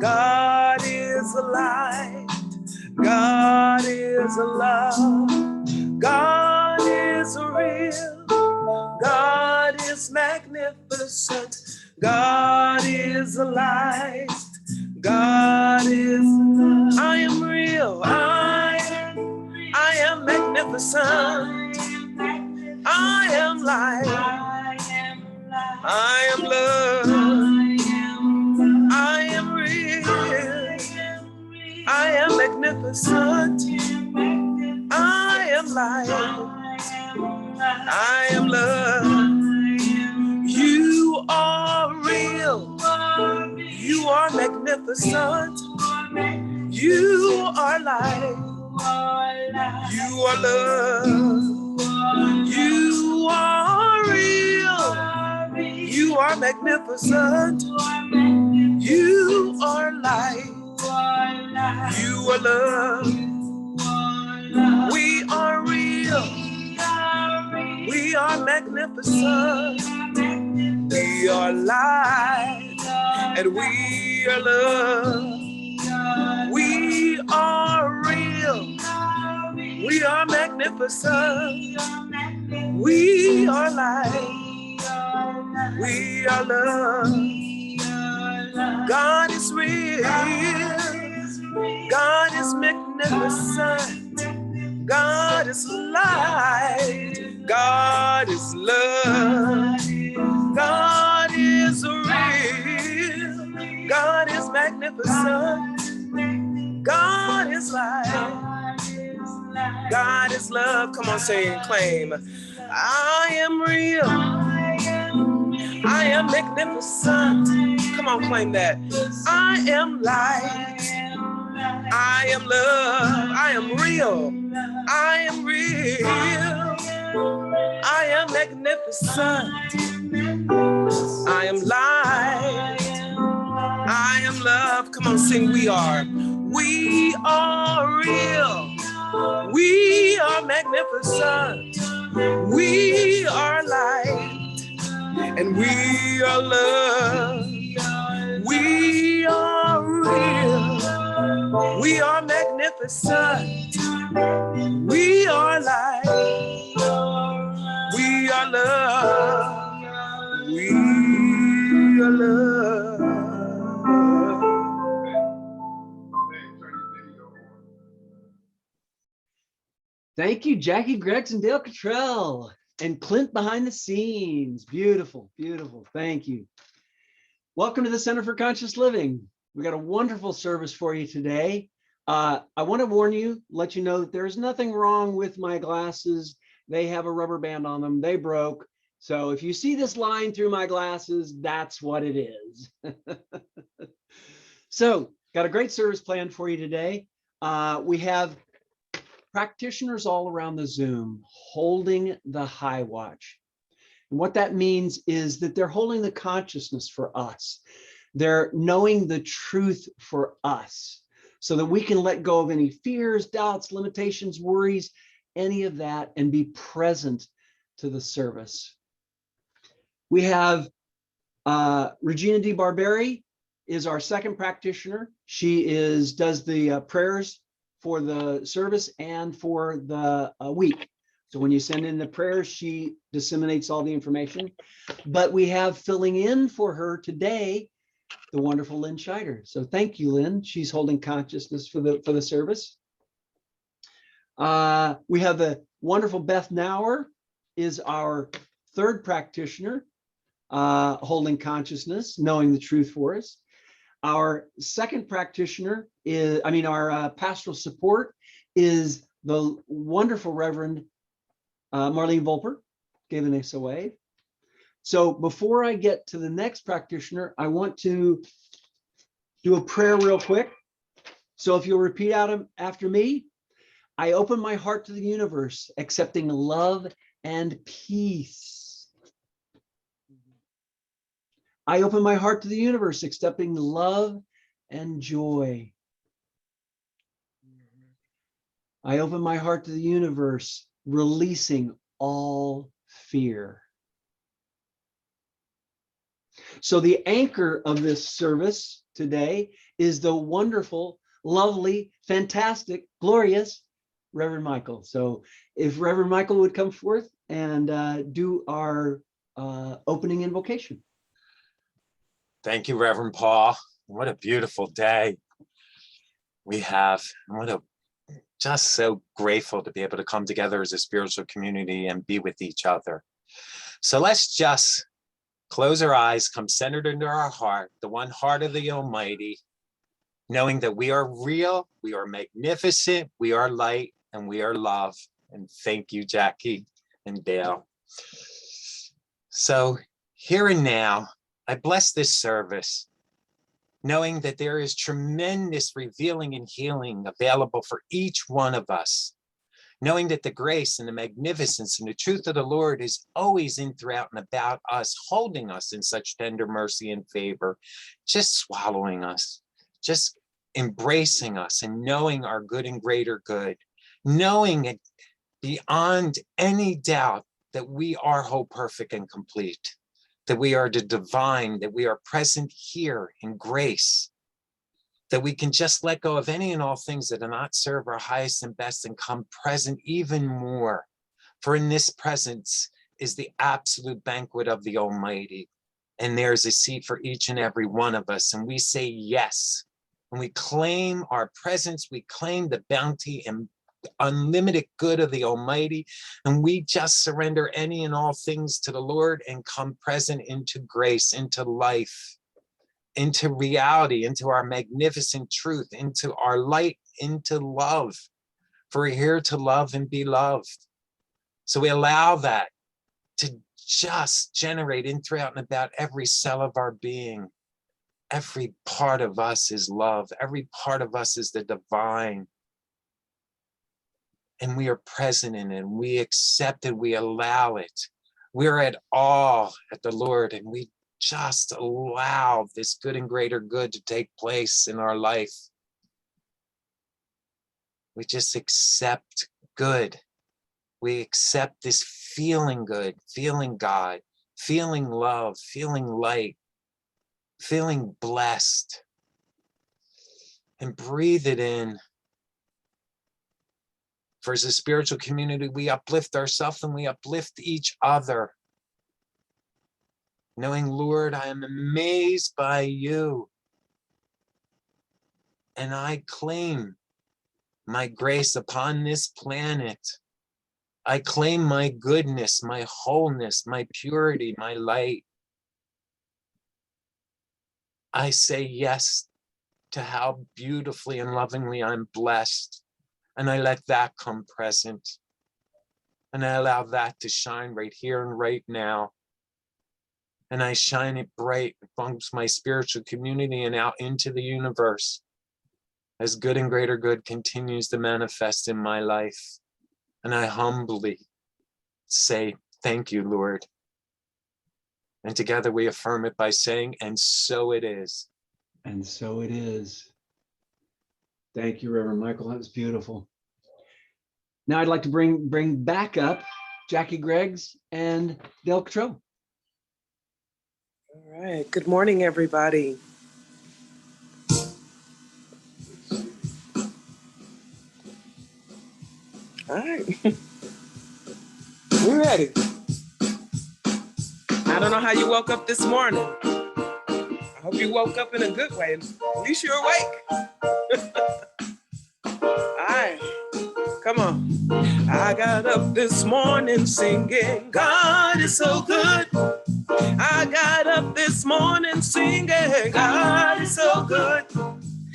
God is a light. God is a love. God is real. God is magnificent. God is a light. God is love. I am real. I am magnificent. I am light. I am love. I am real. I am magnificent. I am light. I am love. You are real. You are magnificent. You are light. You are love. You are real. You are magnificent. You are light. You are love. We are real. We are magnificent. We are light. And we are love. We are real. We are magnificent. We are light. We are love. God is real. God is magnificent. God is light. God is love. God is real. God is magnificent. God is light. God is love. Come on, say and claim. I am real. I am magnificent. Come on, claim that. I am light. I am love. I am real. I am real. I am magnificent. I am light. I am love. Come on, sing. We are. We are real. We are magnificent. We are light. And we are love. We are real. We are magnificent. We are light. We are love. We are love. Thank you, Jackie Gregson, Daille Kettrell, and Clint behind the scenes. Beautiful, beautiful. Thank you. Welcome to the Center for Conscious Living. We got a wonderful service for you today. I want to warn you, let you know that there's nothing wrong with my glasses. They have a rubber band on them. They broke. So if you see this line through my glasses, that's what it is. So got a great service planned for you today. We have practitioners all around the Zoom holding the high watch. And what that means is that they're holding the consciousness for us. They're knowing the truth for us so that we can let go of any fears, doubts, limitations, worries, any of that, and be present to the service. We have Regina DiBarberi is our second practitioner. She does the prayers for the service and for the week. So when you send in the prayers, she disseminates all the information. But we have filling in for her today, the wonderful Lynn Scheider. So thank you, Lynn. She's holding consciousness for the service. We have the wonderful Beth Nauer is our third practitioner, holding consciousness, knowing the truth for us. Our second practitioner is, our pastoral support is the wonderful Reverend Marlene Volper, giving us a wave. So before I get to the next practitioner, I want to do a prayer real quick. So if you'll repeat out after me, I open my heart to the universe, accepting love and peace. I open my heart to the universe, accepting love and joy. I open my heart to the universe, releasing all fear. So the anchor of this service today is the wonderful, lovely, fantastic, glorious Reverend Michael. So if Reverend Michael would come forth and do our opening invocation. Thank you, Reverend Paul. What a beautiful day we have. Just so grateful to be able to come together as a spiritual community and be with each other. So let's just close our eyes, come centered into our heart, the one heart of the Almighty, knowing that we are real, we are magnificent, we are light, and we are love. And thank you, Jackie and Dale. So here and now, I bless this service, knowing that there is tremendous revealing and healing available for each one of us, knowing that the grace and the magnificence and the truth of the Lord is always in, throughout, and about us, holding us in such tender mercy and favor, just swallowing us, just embracing us and knowing our good and greater good, knowing it beyond any doubt that we are whole, perfect, and complete, that we are the divine, that we are present here in grace, that we can just let go of any and all things that do not serve our highest and best and come present even more. For in this presence is the absolute banquet of the Almighty. And there's a seat for each and every one of us. And we say yes. And we claim our presence. We claim the bounty and unlimited good of the Almighty. And we just surrender any and all things to the Lord and come present into grace, into life, into reality, into our magnificent truth, into our light, into love. For we're here to love and be loved. So we allow that to just generate in, throughout, and about every cell of our being. Every part of us is love. Every part of us is the divine. And we are present in it. And we accept it. We allow it. We're at awe at the Lord, and we just allow this good and greater good to take place in our life. We just accept good. We accept this feeling good, feeling God, feeling love, feeling light, feeling blessed. And breathe it in. For as a spiritual community, we uplift ourselves and we uplift each other. Knowing, Lord, I am amazed by you. And I claim my grace upon this planet. I claim my goodness, my wholeness, my purity, my light. I say yes to how beautifully and lovingly I'm blessed. And I let that come present. And I allow that to shine right here and right now. And I shine it bright amongst my spiritual community and out into the universe as good and greater good continues to manifest in my life. And I humbly say, thank you, Lord. And together we affirm it by saying, and so it is. And so it is. Thank you, Reverend Michael. That was beautiful. Now I'd like to bring back up Jackie Greggs and Daille Kettrell. All right. Good morning, everybody. All right. We're ready. I don't know how you woke up this morning. I hope you woke up in a good way. At least you're awake. All right. Come on. I got up this morning singing, God is so good. I got up this morning singing, God is so good.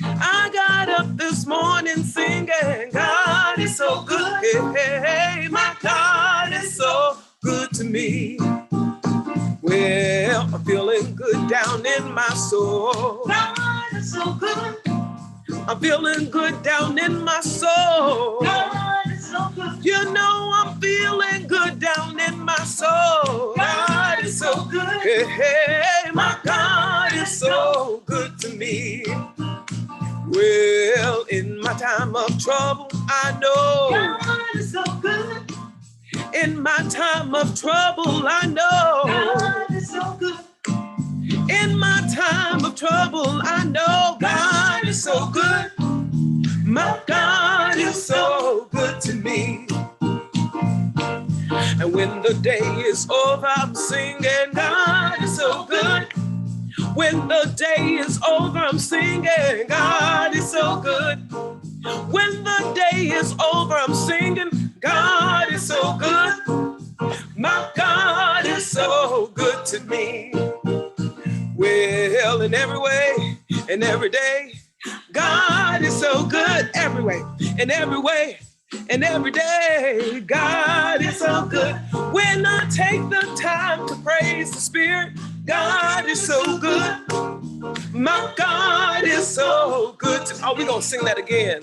I got up this morning singing, God is so good. Hey, hey, my God is so good to me. Well, I'm feeling good down in my soul. God is so good. I'm feeling good down in my soul. God is so good. You know I'm feeling good down in my soul. God is so good. Hey, hey, my God is so good to me. Well, in my time of trouble, I know God is so good. In my time of trouble, I know God is so good. In my time of trouble, I know God is so good. My God is so good to me. And when the day is over, I'm singing, God is so good. When the day is over, I'm singing, God is so good. When the day is over, I'm singing, God is so good. My God is so good to me. Well, in every way, and every day, God is so good every way, in every way, and every day, God is so good. When I take the time to praise the Spirit, God is so good. My God is so good. Oh, we're going to sing that again.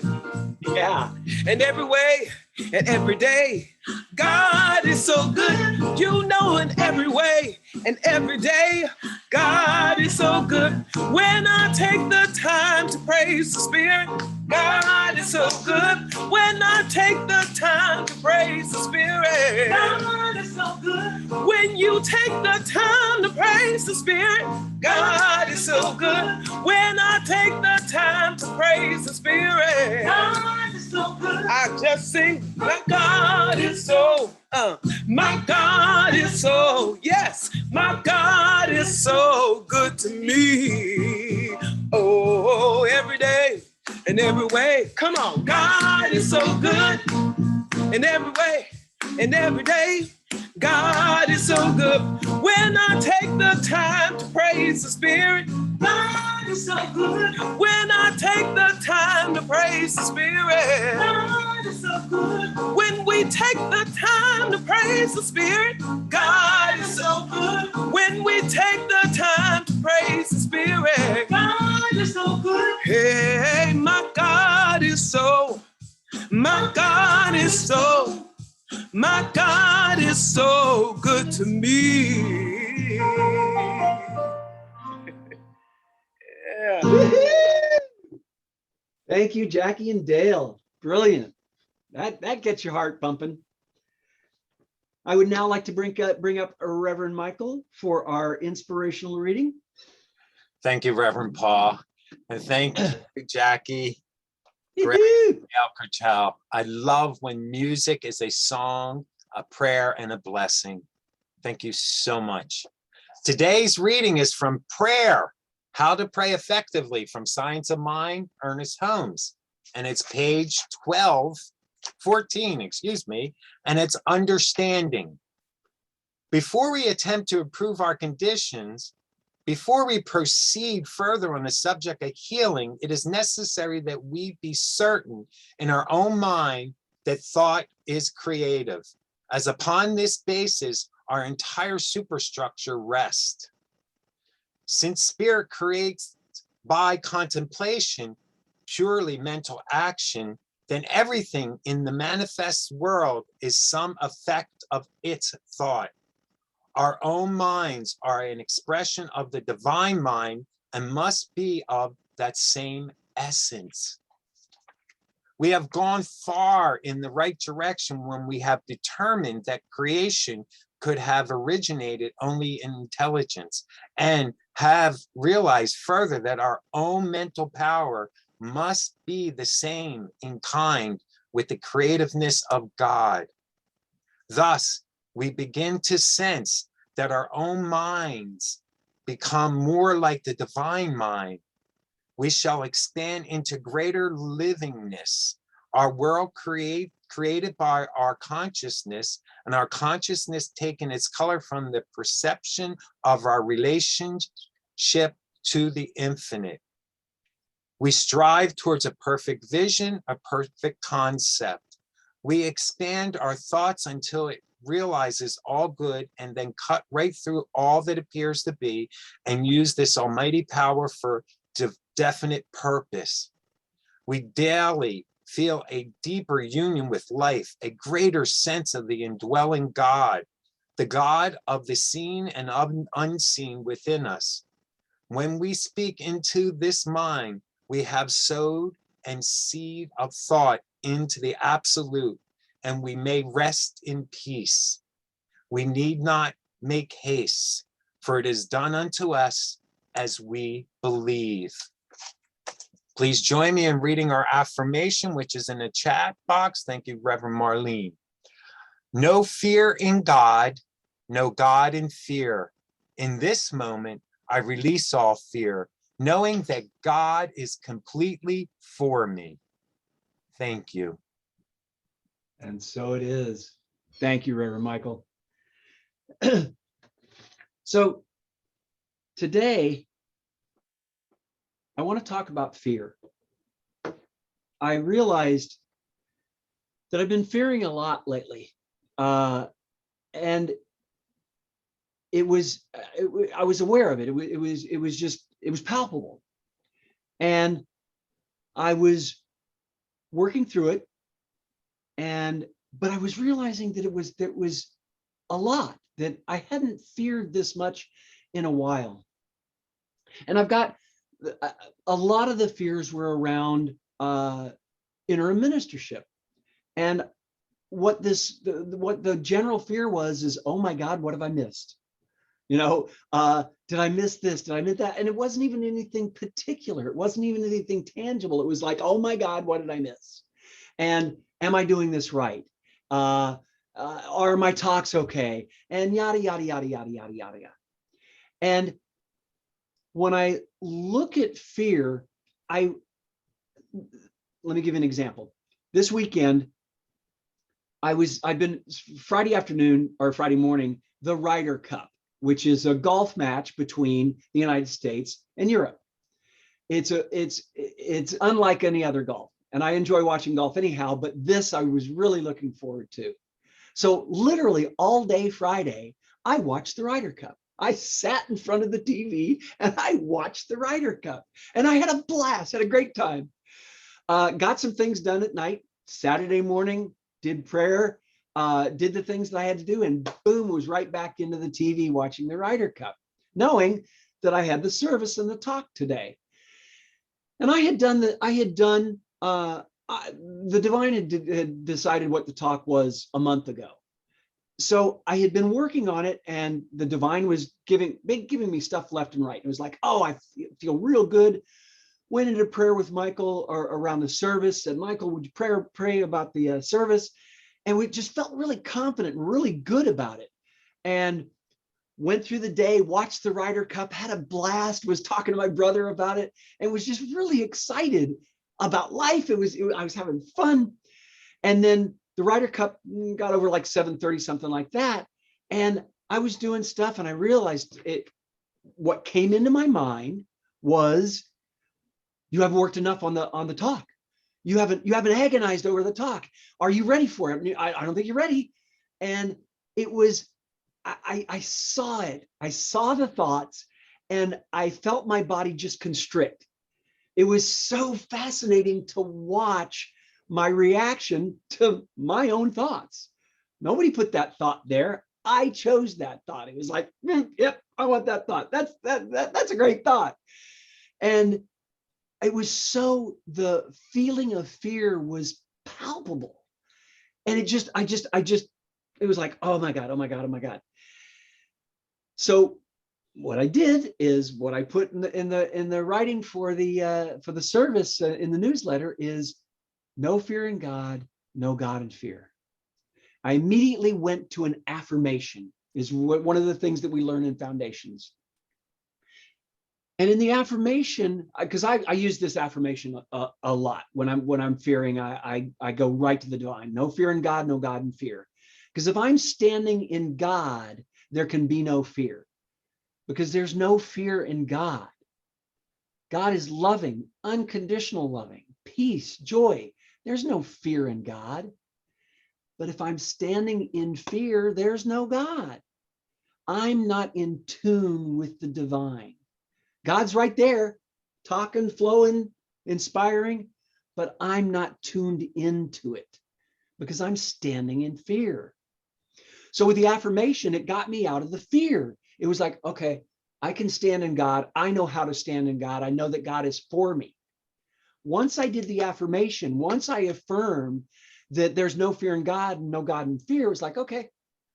Yeah. And every way and every day, God is so good. You know, in every way and every day, God is so good. When I take the time to praise the Spirit, God is so good. When I take the time to praise the Spirit, God is so good. When you take the time to praise the Spirit, God is so good. When I take the time to praise the Spirit, God is so good. I just sing, my God is so, my God is so, yes, my God is so good to me. Oh, every day and every way, come on, God is so good in every way and every day. God is so good. When I take the time to praise the Spirit, God is so good. When I take the time to praise the Spirit, God is so good. When we take the time to praise the Spirit, God is so good. When we take the time to praise the Spirit, God is so good. Hey, my God is so, my God is so, my God is so good to me. Yeah. Thank you, Jackie and Dale. Brilliant. That gets your heart pumping. I would now like to bring up Reverend Michael for our inspirational reading. Thank you, Reverend Paul. And thank you, Jackie. Daille Kettrell. I love when music is a song, a prayer, and a blessing. Thank you so much. Today's reading is from Prayer, How to Pray Effectively, from Science of Mind, Ernest Holmes. And it's page 14, and it's understanding. Before we attempt to improve our conditions, before we proceed further on the subject of healing, it is necessary that we be certain in our own mind that thought is creative, as upon this basis, our entire superstructure rests. Since spirit creates by contemplation, purely mental action, then everything in the manifest world is some effect of its thought. Our own minds are an expression of the divine mind and must be of that same essence. We have gone far in the right direction when we have determined that creation could have originated only in intelligence, and have realized further that our own mental power must be the same in kind with the creativeness of God. Thus, we begin to sense that our own minds become more like the divine mind. We shall expand into greater livingness. Our world created by our consciousness, and our consciousness taking its color from the perception of our relationship to the infinite. We strive towards a perfect vision, a perfect concept. We expand our thoughts until it realizes all good, and then cut right through all that appears to be and use this almighty power for definite purpose. We daily feel a deeper union with life, a greater sense of the indwelling God, the God of the seen and unseen within us. When we speak into this mind, we have sowed and seed of thought into the absolute, and we may rest in peace. We need not make haste, for it is done unto us as we believe. Please join me in reading our affirmation, which is in the chat box. Thank you, Reverend Marlene. No fear in God, no God in fear. In this moment, I release all fear, knowing that God is completely for me. Thank you. And so it is. Thank you, Reverend Michael. So today, I want to talk about fear. I realized that I've been fearing a lot lately. And I was aware of it. It was palpable. And I was working through it. But I was realizing that it was a lot, that I hadn't feared this much in a while. And I've got a lot of the fears were around interim ministership. And what the general fear was is, oh my God, what have I missed? Did I miss this? Did I miss that? And it wasn't even anything particular. It wasn't even anything tangible. It was like, oh my God, what did I miss? And am I doing this right? Are my talks okay? And yada, yada, yada, yada, yada, yada, yada. And when I look at fear, let me give you an example. This weekend, I've been Friday afternoon or Friday morning, the Ryder Cup, which is a golf match between the United States and Europe. It's unlike any other golf. And I enjoy watching golf anyhow, but this I was really looking forward to. So literally all day Friday, I watched the Ryder Cup. I sat in front of the TV and I watched the Ryder Cup. And I had a blast, had a great time. Got some things done at night. Saturday morning, did prayer, did the things that I had to do, and boom, was right back into the TV watching the Ryder Cup, knowing that I had the service and the talk today. And the divine had decided what the talk was a month ago. So I had been working on it, and the divine was giving me stuff left and right. It was like, oh, I feel real good. Went into prayer with Michael around the service, said, Michael, would you pray about the service? And we just felt really confident and really good about it. And went through the day, watched the Ryder Cup, had a blast, was talking to my brother about it, and was just really excited about life. I was having fun. And then the Ryder Cup got over like 7:30, something like that. And I was doing stuff, and I realized what came into my mind was, you haven't worked enough on the talk. You haven't agonized over the talk. Are you ready for it? I don't think you're ready. And it was, I saw it. I saw the thoughts, and I felt my body just constrict. It was so fascinating to watch my reaction to my own thoughts. Nobody put that thought there. I chose that thought. It was like, yep, I want that thought. That's a great thought. And it was the feeling of fear was palpable. And it was like, oh my God, oh my God, oh my God. So what I did is, what I put in the writing for the service in the newsletter is, no fear in God, no God in fear. I immediately went to an affirmation, is one of the things that we learn in Foundations. And in the affirmation, because I use this affirmation a lot when I'm fearing, I go right to the divine. No fear in God, no God in fear. Because if I'm standing in God, there can be no fear, because there's no fear in God. God is loving, unconditional loving, peace, joy. There's no fear in God. But if I'm standing in fear, there's no God. I'm not in tune with the divine. God's right there, talking, flowing, inspiring, but I'm not tuned into it because I'm standing in fear. So with the affirmation, it got me out of the fear. It was like, okay, I can stand in God. I know how to stand in God. I know that God is for me. Once I did the affirmation, once I affirmed that there's no fear in God and no God in fear, it was like, okay,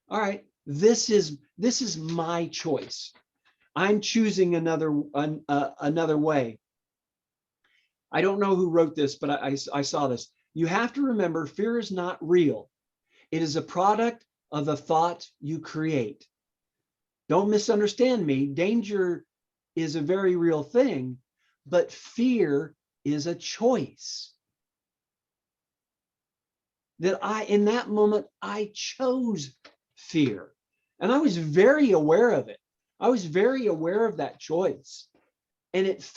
all right, this is my choice. I'm choosing another way. I don't know who wrote this, but I saw this. You have to remember, fear is not real. It is a product of the thought you create. Don't misunderstand me. Danger is a very real thing, but fear is a choice. That in that moment, I chose fear. And I was very aware of it. I was very aware of that choice. And it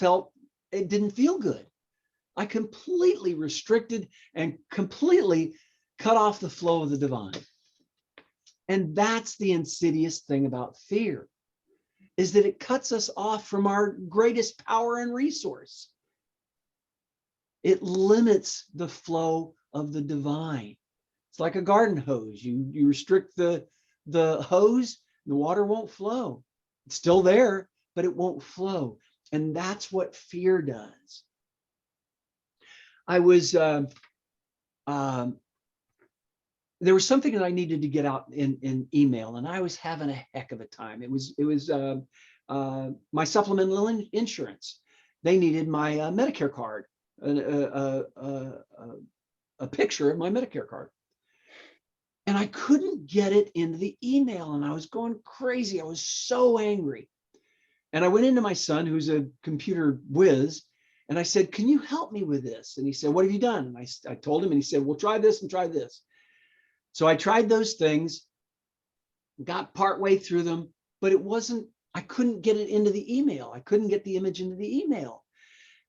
didn't feel good. I completely restricted and completely cut off the flow of the divine. And that's the insidious thing about fear, is that it cuts us off from our greatest power and resource. It limits the flow of the divine. It's like a garden hose. You restrict the hose, the water won't flow. It's still there, but it won't flow. And that's what fear does. I was there was something that I needed to get out in email, and I was having a heck of a time. It was my supplemental insurance. They needed my Medicare card, a picture of my Medicare card. And I couldn't get it into the email, and I was going crazy. I was so angry. And I went into my son, who's a computer whiz, and I said, can you help me with this? And he said, what have you done? And I told him, and he said, well, try this and try this. So I tried those things, got partway through them, but I couldn't get it into the email. I couldn't get the image into the email.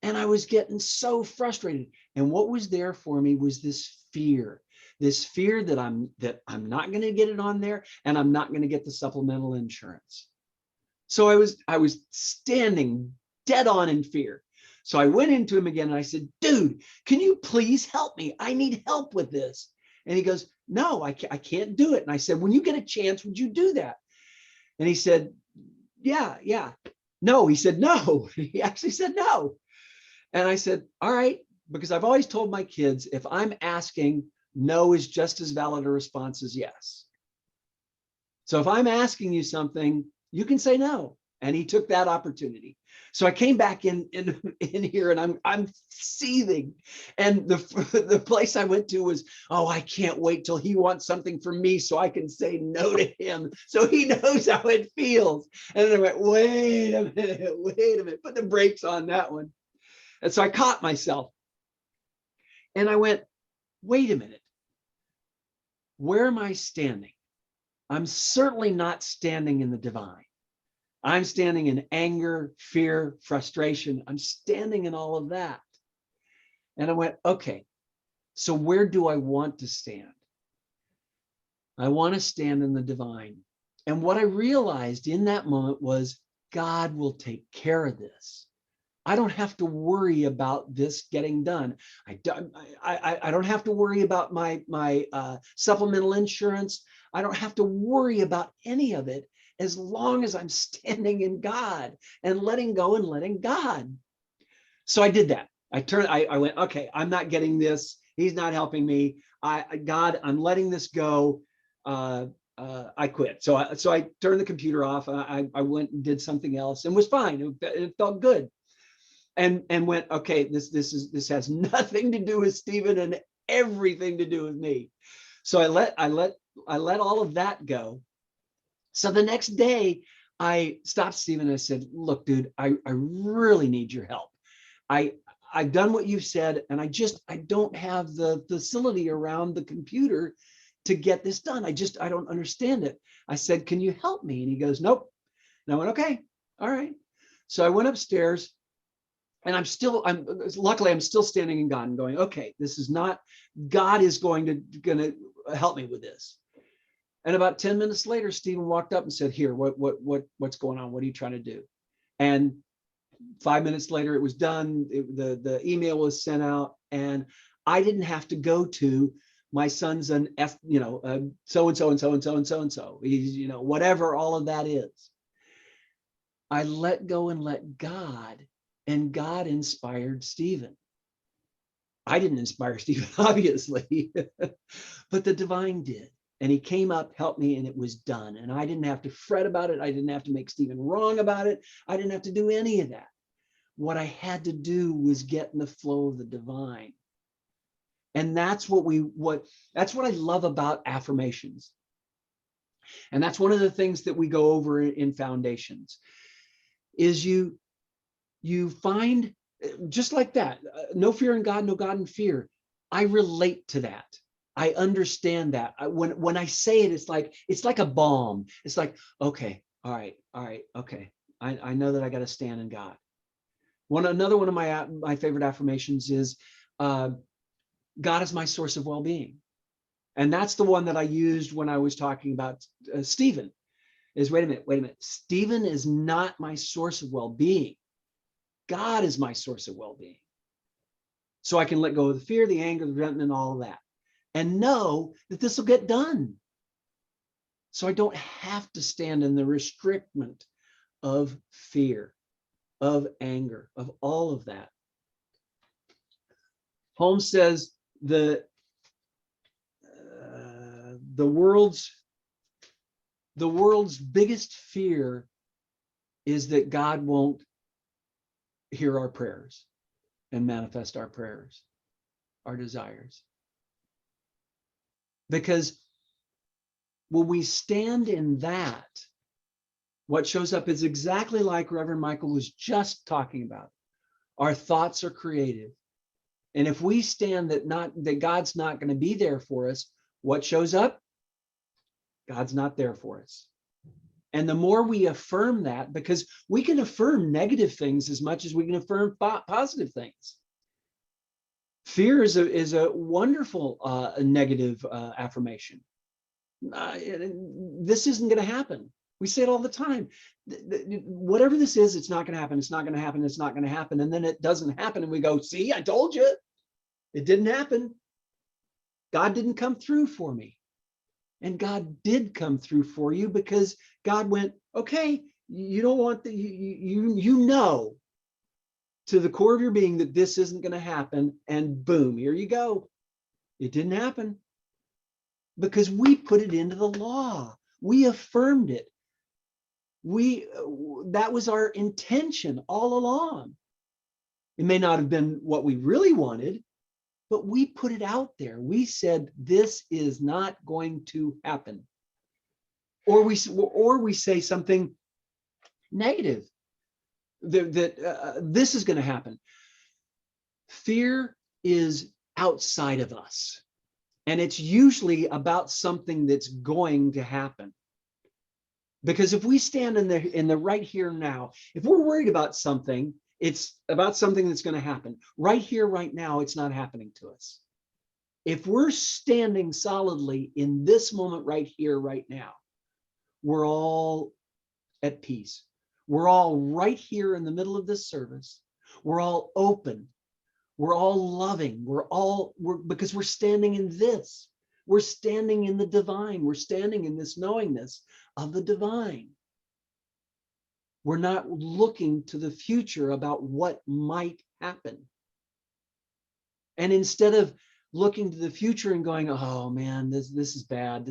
And I was getting so frustrated. And what was there for me was this fear that I'm not going to get it on there, and I'm not going to get the supplemental insurance. So I was standing dead on in fear. So I went into him again and I said, dude, can you please help me? I need help with this. And he goes, no, I can't do it. And I said, when you get a chance, would you do that? And he said, yeah. No, he said, no. He actually said no. And I said, all right, because I've always told my kids, if I'm asking, no is just as valid a response as yes. So if I'm asking you something, you can say no. And he took that opportunity. So I came back in here, and I'm seething. And the place I went to was, oh, I can't wait till he wants something from me so I can say no to him, so he knows how it feels. And then I went, wait a minute, put the brakes on that one. And so I caught myself. And I went, wait a minute. Where am I standing? I'm certainly not standing in the divine. I'm standing in anger, fear, frustration. I'm standing in all of that. And I went, okay, so where do I want to stand? I want to stand in the divine. And what I realized in that moment was, God will take care of this. I don't have to worry about this getting done. I don't have to worry about my supplemental insurance. I don't have to worry about any of it, as long as I'm standing in God and letting go and letting God. So I did that. I went, okay, I'm not getting this. He's not helping me. God, I'm letting this go. I quit. So I turned the computer off. I went and did something else and was fine. It felt good. And went, okay, this has nothing to do with Stephen and everything to do with me. So I let all of that go. So the next day, I stopped Stephen and I said, look, dude, I really need your help. I've done what you've said, and I don't have the facility around the computer to get this done. I don't understand it. I said, can you help me? And he goes, nope. And I went, okay, all right. So I went upstairs, and luckily I'm still standing in God and going, okay, this is not, God is going to help me with this. And about 10 minutes later, Stephen walked up and said, here, what's going on? What are you trying to do? And 5 minutes later, it was done. The email was sent out, and I didn't have to go to my son's so and so and so and so and so and so. He's, whatever all of that is. I let go and let God, and God inspired Stephen. I didn't inspire Stephen, obviously, but the divine did. And he came up, helped me, and it was done. And I didn't have to fret about it. I didn't have to make Stephen wrong about it. I didn't have to do any of that. What I had to do was get in the flow of the divine. And that's what I love about affirmations. And that's one of the things that we go over in foundations is you find, just like that, no fear in God, no God in fear. I relate to that. I understand that. When I say it, it's like a balm. It's like, okay, all right, okay. I know that I got to stand in God. Another one of my favorite affirmations is, God is my source of well-being. And that's the one that I used when I was talking about Stephen. Is wait a minute. Stephen is not my source of well-being. God is my source of well-being. So I can let go of the fear, the anger, the resentment, all of that, and know that this will get done. So I don't have to stand in the restrictment of fear, of anger, of all of that. Holmes says the world's biggest fear is that God won't hear our prayers and manifest our prayers, our desires. Because when we stand in that, what shows up is exactly like Reverend Michael was just talking about. Our thoughts are creative. And if we stand that God's not going to be there for us, what shows up? God's not there for us. And the more we affirm that, because we can affirm negative things as much as we can affirm positive things. Fear is a wonderful negative affirmation. This isn't going to happen. We say it all the time. Whatever this is, it's not going to happen. It's not going to happen. It's not going to happen. And then it doesn't happen. And we go, see, I told you. It didn't happen. God didn't come through for me. And God did come through for you because God went, okay, you don't want you know to the core of your being that this isn't going to happen. And boom, here you go. It didn't happen because we put it into the law. We affirmed it. That was our intention all along. It may not have been what we really wanted, but we put it out there. We said, this is not going to happen. Or we say something negative, that this is going to happen. Fear is outside of us. And it's usually about something that's going to happen. Because if we stand in the right here now, if we're worried about something, it's about something that's going to happen. Right here, right now, it's not happening to us. If we're standing solidly in this moment right here, right now, we're all at peace. We're all right here in the middle of this service. We're all open. We're all loving. Because we're standing in this. We're standing in the divine. We're standing in this knowingness of the divine. We're not looking to the future about what might happen. And instead of looking to the future and going, oh man, this is bad.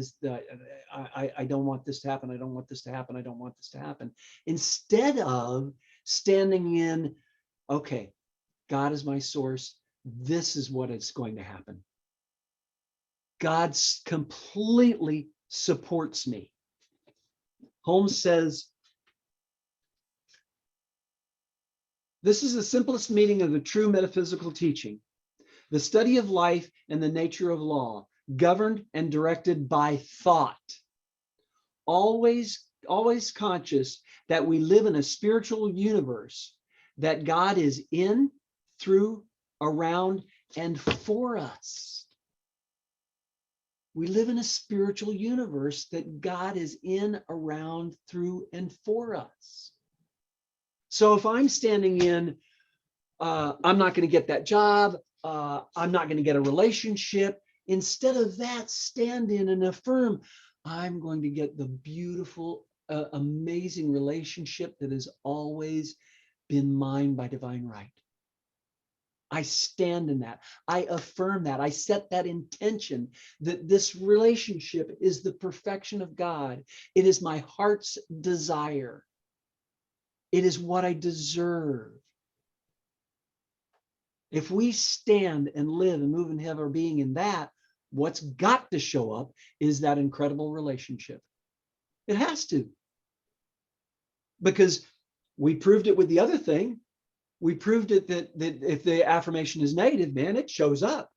I don't want this to happen. I don't want this to happen. I don't want this to happen. Instead of standing in, okay, God is my source. This is what is going to happen. God completely supports me. Holmes says, this is the simplest meaning of the true metaphysical teaching. The study of life and the nature of law, governed and directed by thought. Always conscious that we live in a spiritual universe, that God is in, through, around, and for us. We live in a spiritual universe that God is in, around, through, and for us. So if I'm standing in, I'm not going to get that job, I'm not going to get a relationship. Instead of that, stand in and affirm, I'm going to get the beautiful, amazing relationship that has always been mine by divine right. I stand in that. I affirm that. I set that intention that this relationship is the perfection of God. It is my heart's desire. It is what I deserve. If we stand and live and move and have our being in that, what's got to show up is that incredible relationship. It has to. Because we proved it with the other thing. We proved it that if the affirmation is negative, man, it shows up.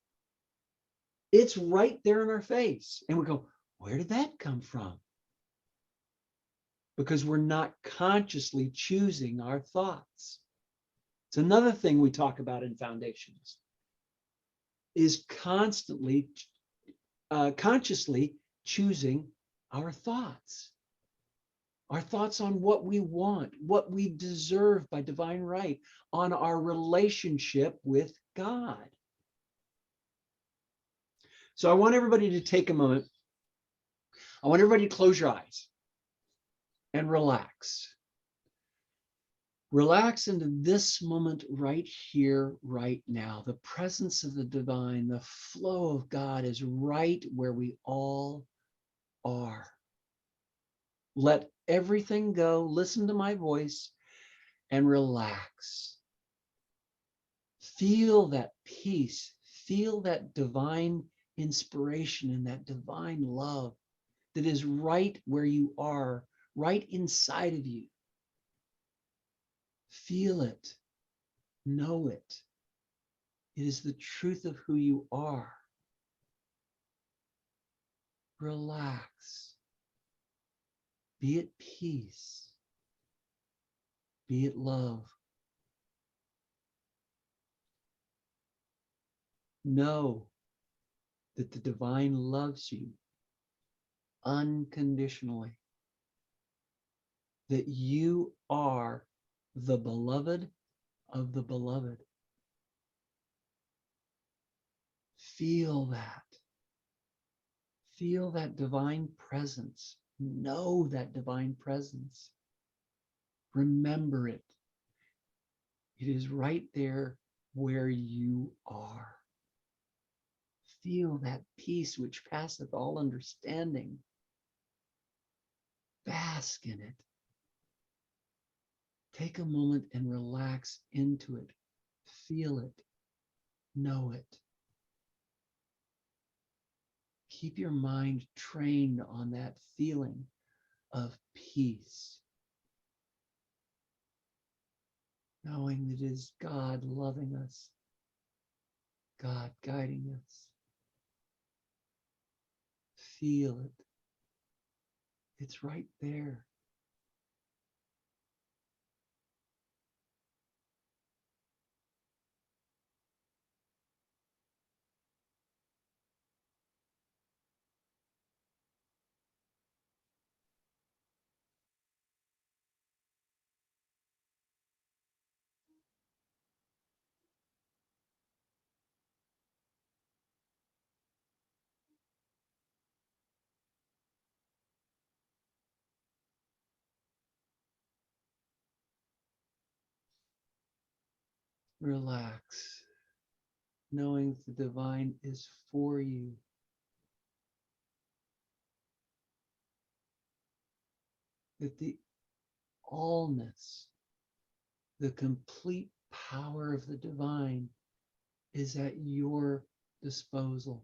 It's right there in our face. And we go, where did that come from? Because we're not consciously choosing our thoughts. It's another thing we talk about in Foundations, is constantly, consciously choosing our thoughts on what we want, what we deserve by divine right, on our relationship with God. So I want everybody to take a moment. I want everybody to close your eyes and relax. Relax into this moment right here, right now. The presence of the divine, the flow of God is right where we all are. Let everything go. Listen to my voice and relax. Feel that peace. Feel that divine inspiration and that divine love that is right where you are, right inside of you. Feel it. Know it. It is the truth of who you are. Relax. Be at peace. Be at love. Know that the divine loves you unconditionally. That you are the beloved of the beloved. Feel that. Feel that divine presence. Know that divine presence. Remember it. It is right there where you are. Feel that peace which passeth all understanding. Bask in it. Take a moment and relax into it. Feel it. Know it. Keep your mind trained on that feeling of peace. Knowing that it is God loving us, God guiding us. Feel it. It's right there. Relax, knowing the divine is for you. That the allness, the complete power of the divine is at your disposal.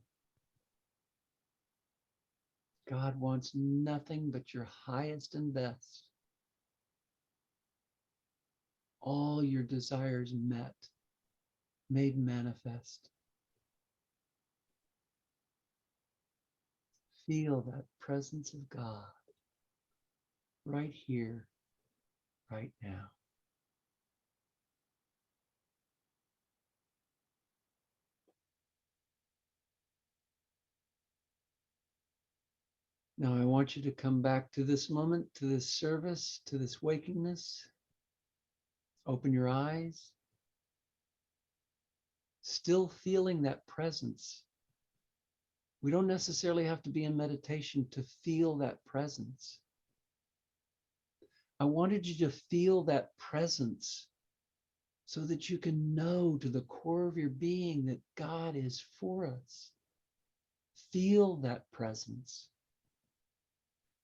God wants nothing but your highest and best. All your desires met, made manifest. Feel that presence of God right here, right now. Now I want you to come back to this moment, to this service, to this wakingness. Open your eyes. Still feeling that presence. We don't necessarily have to be in meditation to feel that presence. I wanted you to feel that presence so that you can know to the core of your being that God is for us. Feel that presence.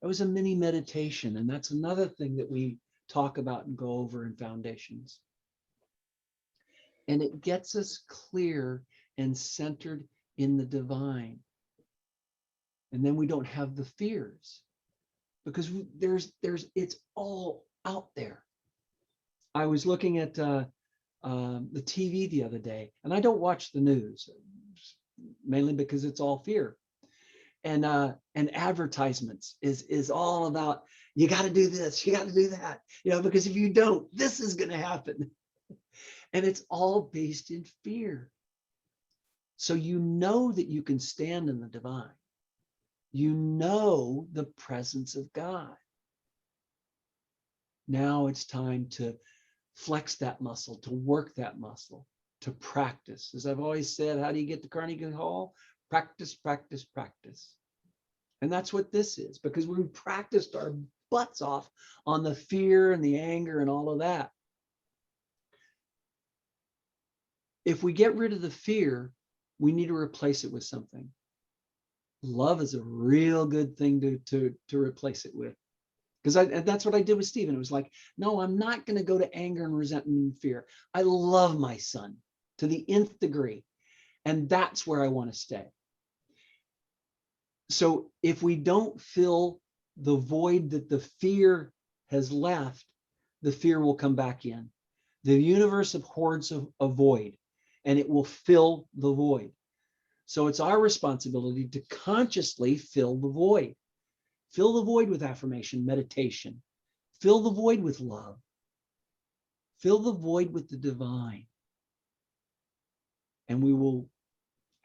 That was a mini meditation, and that's another thing that we talk about and go over in Foundations. And it gets us clear and centered in the divine. And then we don't have the fears, because it's all out there. I was looking at the TV the other day, and I don't watch the news, mainly because it's all fear. And advertisements is all about, you got to do this, you got to do that, because if you don't, this is going to happen. And it's all based in fear. So you know that you can stand in the divine. You know the presence of God. Now it's time to flex that muscle, to work that muscle, to practice. As I've always said, how do you get to Carnegie Hall? Practice, practice, practice. And that's what this is, because we practiced our butts off on the fear and the anger and all of that. If we get rid of the fear, we need to replace it with something. Love is a real good thing to replace it with. Because that's what I did with Stephen. It was like, no, I'm not going to go to anger and resentment and fear. I love my son to the nth degree. And that's where I want to stay. So if we don't fill the void that the fear has left, the fear will come back in. The universe abhors a void, and it will fill the void. So it's our responsibility to consciously fill the void. Fill the void with affirmation, meditation. Fill the void with love. Fill the void with the divine. And we will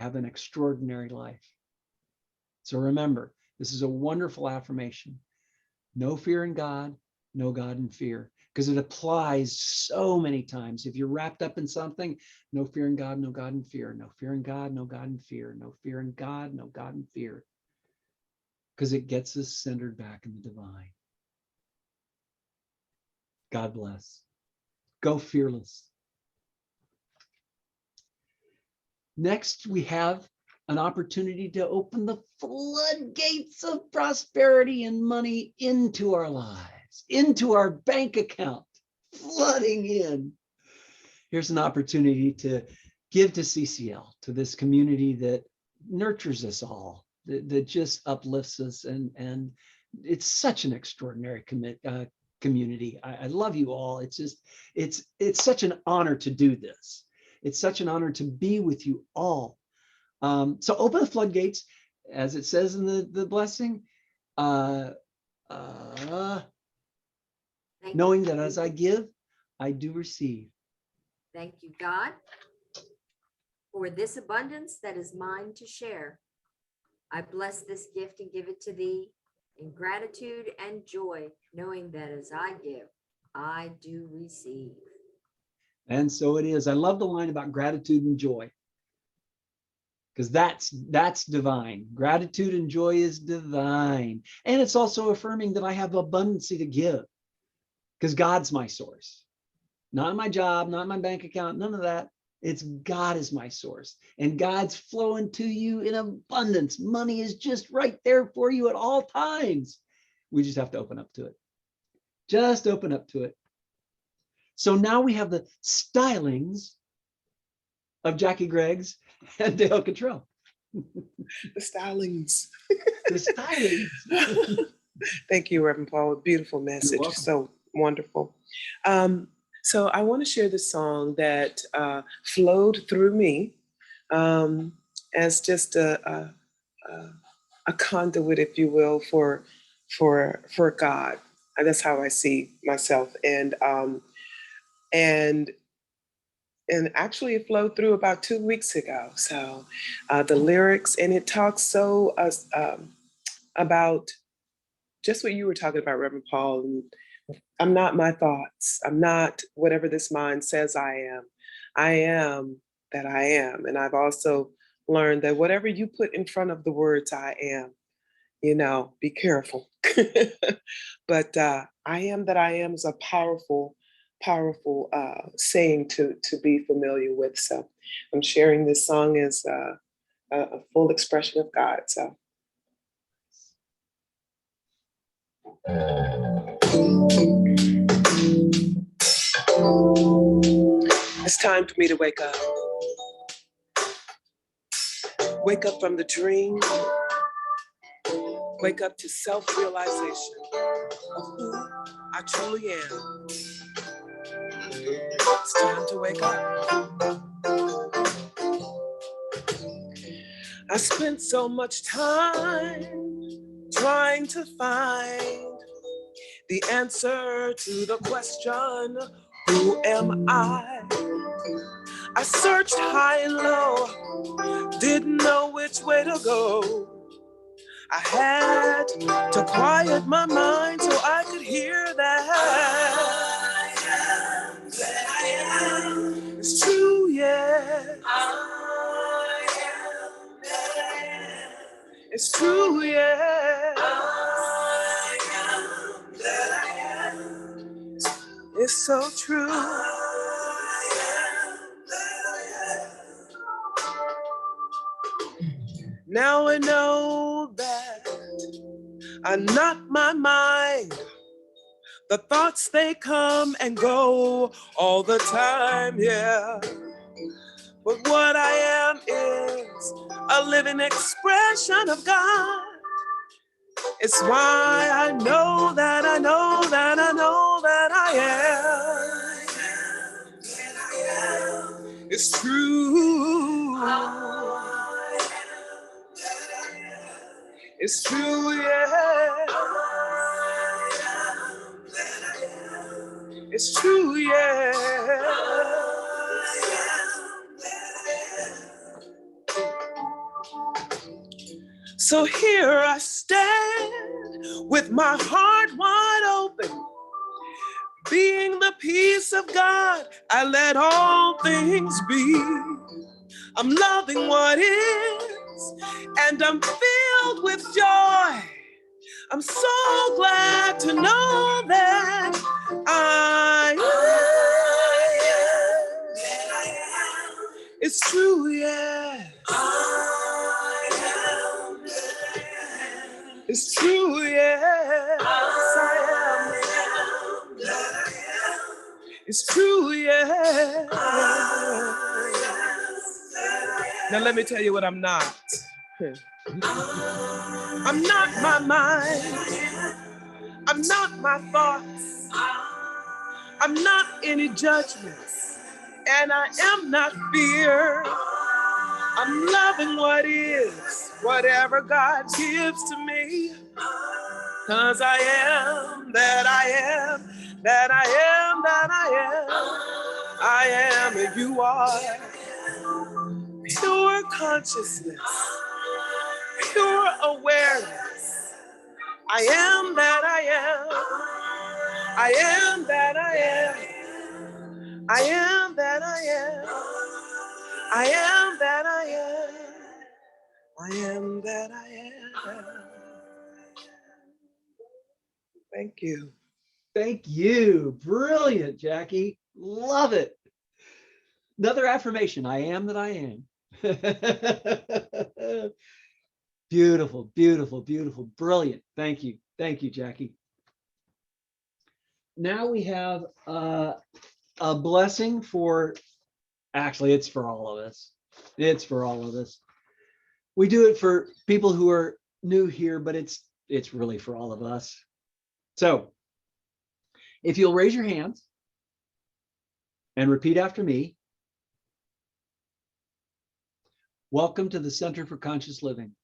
have an extraordinary life. So remember, this is a wonderful affirmation. No fear in God, no God in fear. Because it applies so many times. If you're wrapped up in something, no fear in God, no God in fear. No fear in God, no God in fear. No fear in God, no God in fear. Because it gets us centered back in the divine. God bless. Go fearless. Next, we have an opportunity to open the floodgates of prosperity and money into our lives, into our bank account, flooding in. Here's an opportunity to give to CCL, to this community that nurtures us all, that just uplifts us, and it's such an extraordinary community. I love you all. It's such an honor to do this. It's such an honor to be with you all. So open the floodgates, as it says in the blessing, knowing that as I give, I do receive. Thank you, God, for this abundance that is mine to share. I bless this gift and give it to thee in gratitude and joy, knowing that as I give, I do receive. And so it is. I love the line about gratitude and joy, because that's divine. Gratitude and joy is divine. And it's also affirming that I have abundancy to give, because God's my source. Not my job, not my bank account, none of that. It's God is my source, and God's flowing to you in abundance. Money is just right there for you at all times. We just have to open up to it. Just open up to it. So now we have the stylings of Jackie Greggs and Daille Kettrell. The stylings. The stylings. Thank you, Reverend Paul. Beautiful message. So wonderful. So I want to share the song that flowed through me as just a conduit, if you will, for God. And that's how I see myself. And actually it flowed through about 2 weeks ago. So the lyrics, and it talks so about just what you were talking about, Reverend Paul. And I'm not my thoughts. I'm not whatever this mind says I am. I am that I am. And I've also learned that whatever you put in front of the words I am, be careful. But I am that I am is a powerful powerful saying to be familiar with. So I'm sharing this song as a full expression of God. So. It's time for me to wake up. Wake up from the dream. Wake up to self-realization of who I truly am. It's time to wake up. I spent so much time trying to find the answer to the question, who am I? I searched high and low, didn't know which way to go. I had to quiet my mind so I could hear that I am. It's true, yeah. I am that I am. It's true, yeah. I am that I am. It's so true. I am that I am. Now I know that I'm not my mind. The thoughts, they come and go all the time, yeah. But what I am is a living expression of God. It's why I know that I know that I know that I am. It's true. It's true, yeah. It's true, yeah. So here I stand with my heart wide open, being the peace of God. I let all things be. I'm loving what is, and I'm filled with joy. I'm so glad to know that I am. It's true, yeah. I am. It's true, yeah. I am. It's true, yeah. Now let me tell you what I'm not. I'm not my mind. I'm not my thoughts. I'm not any judgments. And I am not fear. I'm loving what is, whatever God gives to me. 'Cause I am that I am, that I am, that I am. I am and you are. Pure consciousness, pure awareness. I am that I am. I am that I am. I am that I am. I am that I am. I am that I am. Thank you. Thank you. Brilliant, Jackie. Love it. Another affirmation. I am that I am. Beautiful, beautiful, beautiful. Brilliant. Thank you. Thank you, Jackie. Now we have a blessing for, actually, it's for all of us. It's for all of us. We do it for people who are new here, but it's really for all of us. So if you'll raise your hands and repeat after me. Welcome to the Center for Conscious Living.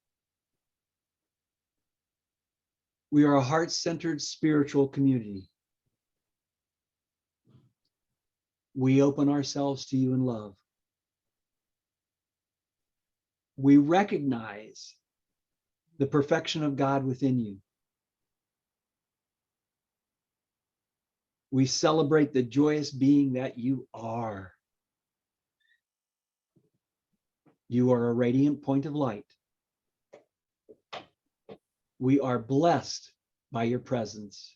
We are a heart-centered spiritual community. We open ourselves to you in love. We recognize the perfection of God within you. We celebrate the joyous being that you are. You are a radiant point of light. We are blessed by your presence.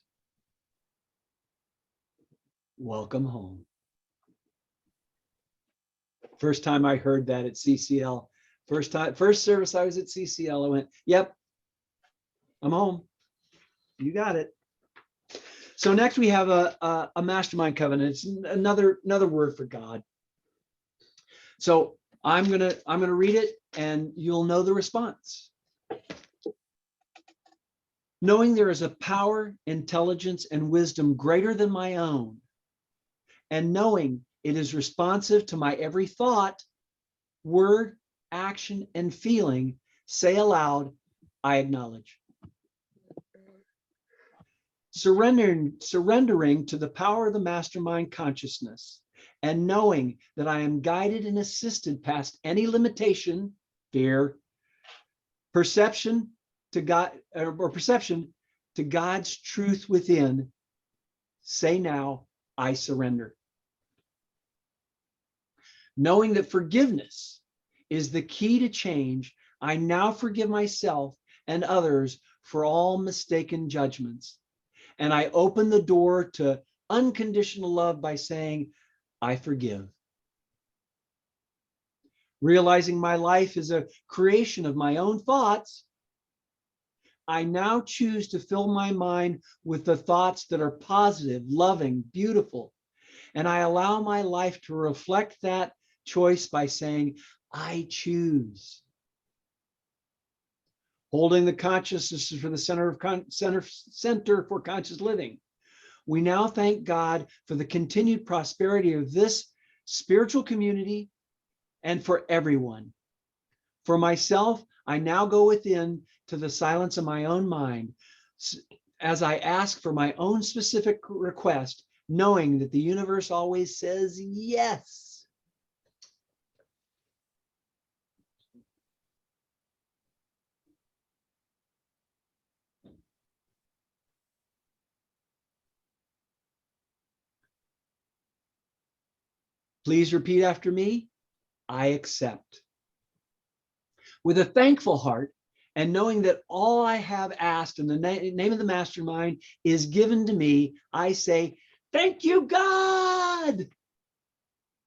welcome home. First time I heard that at CCL, first service I was at CCL, I went, yep, I'm home. You got it. So next we have a mastermind covenant. It's another word for God. So I'm gonna read it and you'll know the response. Knowing there is a power, intelligence, and wisdom greater than my own, and knowing it is responsive to my every thought, word, action, and feeling, say aloud, I acknowledge. Surrendering to the power of the mastermind consciousness, and knowing that I am guided and assisted past any limitation, fear, perception to God, or perception to God's truth within, say now, I surrender. Knowing that forgiveness is the key to change, I now forgive myself and others for all mistaken judgments. And I open the door to unconditional love by saying, I forgive. Realizing my life is a creation of my own thoughts, I now choose to fill my mind with the thoughts that are positive, loving, beautiful. And I allow my life to reflect that choice by saying, I choose. Holding the consciousness for the center for conscious living. We now thank God for the continued prosperity of this spiritual community and for everyone. For myself, I now go within to the silence of my own mind as I ask for my own specific request, knowing that the universe always says yes. Please repeat after me. I accept. With a thankful heart and knowing that all I have asked in the name of the mastermind is given to me, I say, thank you, God.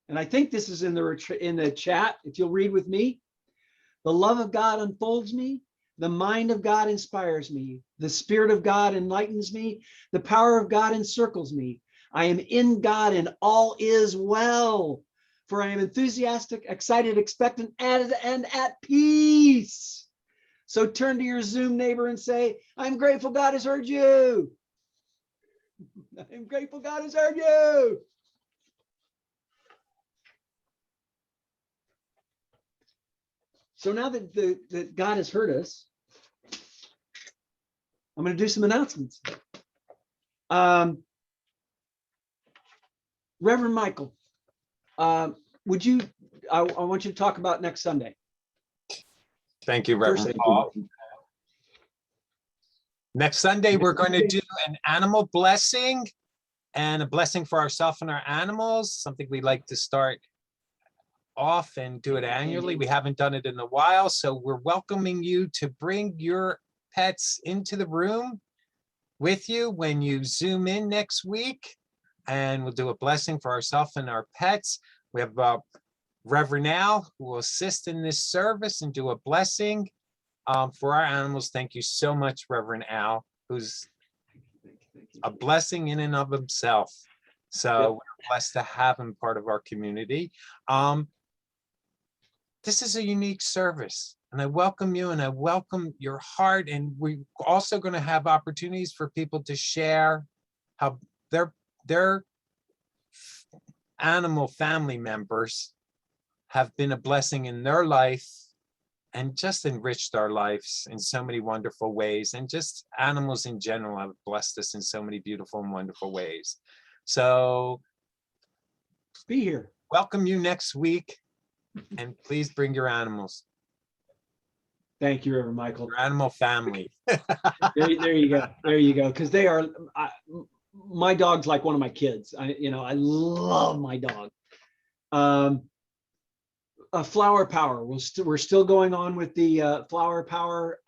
And I think this is in the chat, if you'll read with me. The love of God unfolds me. The mind of God inspires me. The Spirit of God enlightens me. The power of God encircles me. I am in God and all is well. For I am enthusiastic, excited, expectant, and at peace. So turn to your Zoom neighbor and say, I'm grateful God has heard you. I'm grateful God has heard you. So now that God has heard us, I'm going to do some announcements. Reverend Michael, would you, I want you to talk about next Sunday. Thank you, Reverend Paul. Next Sunday, we're going to do an animal blessing and a blessing for ourselves and our animals, something we like to start off and do it annually. We haven't done it in a while, so we're welcoming you to bring your pets into the room with you when you Zoom in next week, and we'll do a blessing for ourselves and our pets. We have Reverend Al, who will assist in this service and do a blessing for our animals. Thank you so much, Reverend Al, who's a blessing in and of himself. So we're blessed to have him part of our community. This is a unique service, and I welcome you and I welcome your heart. And we're also going to have opportunities for people to share how their animal family members have been a blessing in their life and just enriched our lives in so many wonderful ways. And just animals in general have blessed us in so many beautiful and wonderful ways. So be here. Welcome you next week, and please bring your animals. Thank you, Reverend Michael. Your animal family. there you go. There you go. Because they are, my dog's like one of my kids. I love my dog. Flower Power. We're still going on with the Flower Power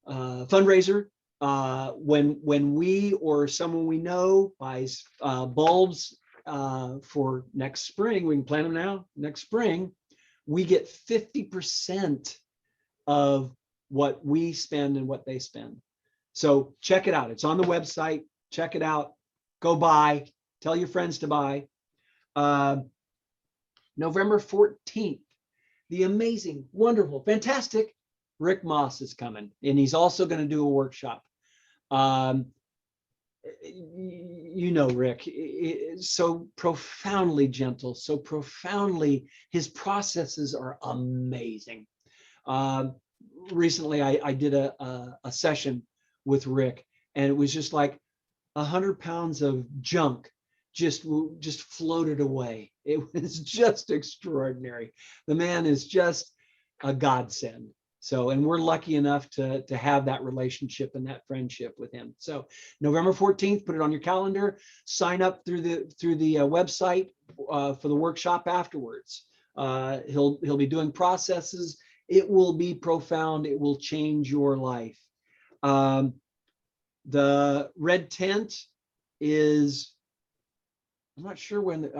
fundraiser. when we or someone we know buys bulbs for next spring, we can plant them now, next spring, we get 50% of what we spend and what they spend. So check it out. It's on the website. Check it out. Go buy. Tell your friends to buy. November 14th, the amazing, wonderful, fantastic Rick Moss is coming, and he's also going to do a workshop. You know, Rick is so profoundly gentle, so profoundly, his processes are amazing. Recently, I did a session with Rick, and it was just like 100 pounds of junk just floated away. It was just extraordinary. The man is just a godsend. So, and we're lucky enough to have that relationship and that friendship with him. So November 14th, put it on your calendar, sign up through the website for the workshop afterwards. He'll be doing processes. It will be profound. It will change your life. The red tent is, I'm not sure when,